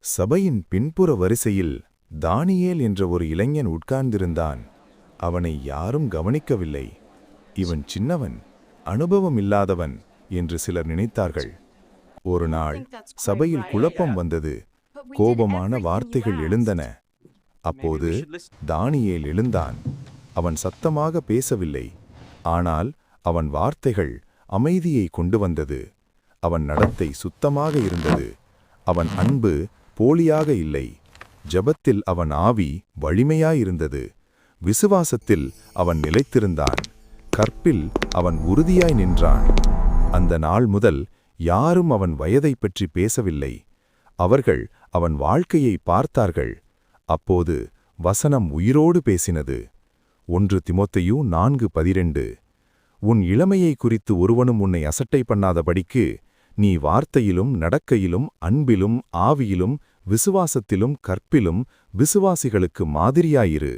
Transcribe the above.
சபையின் பின்புற வரிசையில் தானியேல் என்ற ஒரு இளைஞன் உட்கார்ந்திருந்தான். அவனை யாரும் கவனிக்கவில்லை. இவன் சின்னவன், அனுபவம் இல்லாதவன் என்று சிலர் நினைத்தார்கள். ஒரு நாள் சபையில் குழப்பம் வந்தது. கோபமான வார்த்தைகள் எழுந்தன. அப்போது தானியேல் எழுந்தான். அவன் சத்தமாக பேசவில்லை, ஆனால் அவன் வார்த்தைகள் அமைதியை கொண்டு வந்தது. அவன் நடத்தை சுத்தமாக இருந்தது. அவன் அன்பு போலியாக இல்லை. ஜெபத்தில் அவன் ஆவி வலிமையாயிருந்தது. விசுவாசத்தில் அவன் நிலைத்திருந்தான். கற்பில் அவன் உறுதியாய் நின்றான். அந்த நாள் முதல் யாரும் அவன் வயதைப் பற்றி பேசவில்லை. அவர்கள் அவன் வாழ்க்கையை பார்த்தார்கள். அப்போது வசனம் உயிரோடு பேசினது. 1 தீமோத்தேயு 4:12. உன் இளமையை குறித்து ஒருவனும் உன்னை அசட்டை பண்ணாதபடிக்கு நீ வார்த்தையிலும் நடக்கையிலும் அன்பிலும் ஆவியிலும் விசுவாசத்திலும் கற்பிலும் விசுவாசிகளுக்கு மாதிரியாயிரு.